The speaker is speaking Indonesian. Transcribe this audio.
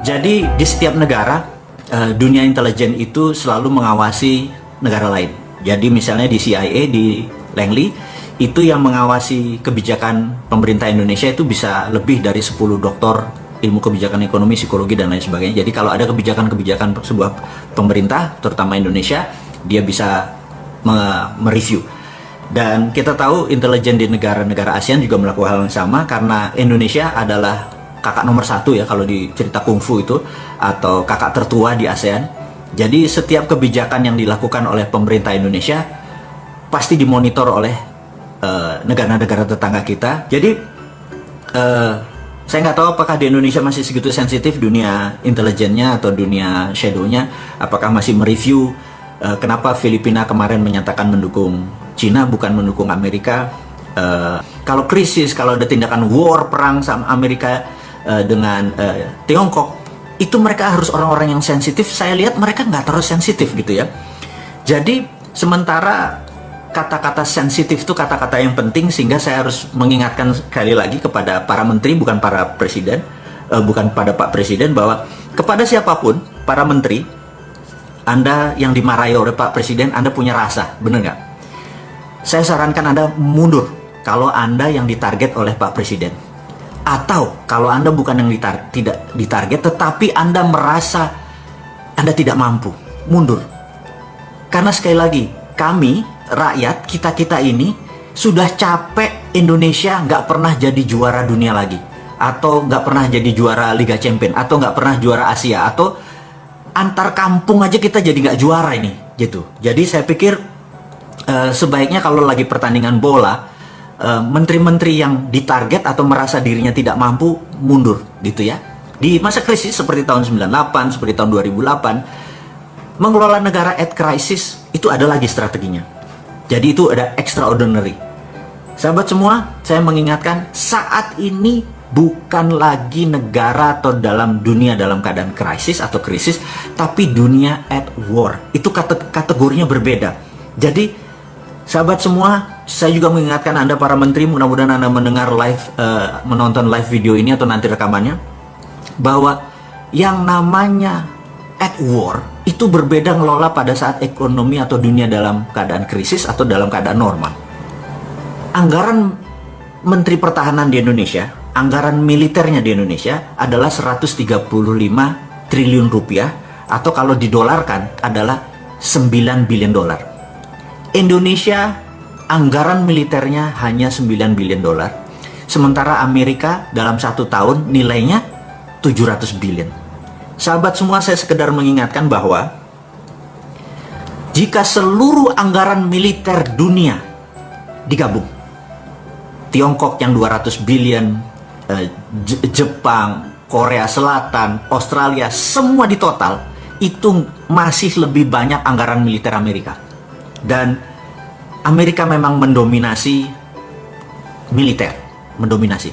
Jadi di setiap negara, dunia intelijen itu selalu mengawasi negara lain. Jadi misalnya di CIA, di Langley, itu yang mengawasi kebijakan pemerintah Indonesia itu bisa lebih dari 10 doktor ilmu kebijakan ekonomi, psikologi, dan lain sebagainya. Jadi kalau ada kebijakan-kebijakan sebuah pemerintah, terutama Indonesia, dia bisa mereview. Dan kita tahu intelijen di negara-negara ASEAN juga melakukan hal yang sama, karena Indonesia adalah kakak nomor 1 ya kalau di cerita kungfu itu, atau kakak tertua di ASEAN. Jadi setiap kebijakan yang dilakukan oleh pemerintah Indonesia pasti dimonitor oleh negara-negara tetangga kita. Jadi saya nggak tahu apakah di Indonesia masih segitu sensitif dunia intelijennya atau dunia shadownya, apakah masih mereview kenapa Filipina kemarin menyatakan mendukung Cina bukan mendukung Amerika. Kalau krisis, kalau ada tindakan war, perang sama Amerika dengan Tiongkok, itu mereka harus orang-orang yang sensitif. Saya lihat mereka nggak terlalu sensitif gitu ya. Jadi sementara kata-kata sensitif itu kata-kata yang penting, sehingga saya harus mengingatkan sekali lagi kepada para menteri, bukan para presiden, bukan pada Pak Presiden, bahwa kepada siapapun, para menteri, Anda yang dimarahi oleh Pak Presiden, Anda punya rasa, bener nggak? Saya sarankan Anda mundur kalau Anda yang ditarget oleh Pak Presiden. Atau kalau Anda bukan yang tidak ditarget, tetapi Anda merasa Anda tidak mampu, mundur. Karena sekali lagi, kami, rakyat, kita ini sudah capek Indonesia nggak pernah jadi juara dunia lagi. Atau nggak pernah jadi juara Liga Champion. Atau nggak pernah juara Asia. Atau antar kampung aja kita jadi nggak juara ini. Gitu. Jadi saya pikir sebaiknya kalau lagi pertandingan bola, menteri-menteri yang ditarget atau merasa dirinya tidak mampu, mundur gitu ya. Di masa krisis seperti tahun 98, seperti tahun 2008, mengelola negara at crisis itu ada lagi strateginya. Jadi itu ada extraordinary. Sahabat semua, saya mengingatkan, saat ini bukan lagi negara atau dalam dunia dalam keadaan krisis atau krisis, tapi dunia at war. Itu kategorinya berbeda. Jadi sahabat semua, saya juga mengingatkan Anda para menteri, mudah-mudahan Anda mendengar live, menonton live video ini atau nanti rekamannya, bahwa yang namanya at war itu berbeda ngelola pada saat ekonomi atau dunia dalam keadaan krisis atau dalam keadaan normal. Anggaran Menteri Pertahanan di Indonesia, anggaran militernya di Indonesia adalah 135 triliun rupiah, atau kalau didolarkan adalah 9 billion dolar. Indonesia anggaran militernya hanya 9 billion dolar, sementara Amerika dalam 1 tahun nilainya 700 billion. Sahabat semua, saya sekedar mengingatkan bahwa jika seluruh anggaran militer dunia digabung, Tiongkok yang 200 billion, Jepang, Korea Selatan, Australia, semua di total, itu masih lebih banyak anggaran militer Amerika. Dan Amerika memang mendominasi militer, mendominasi.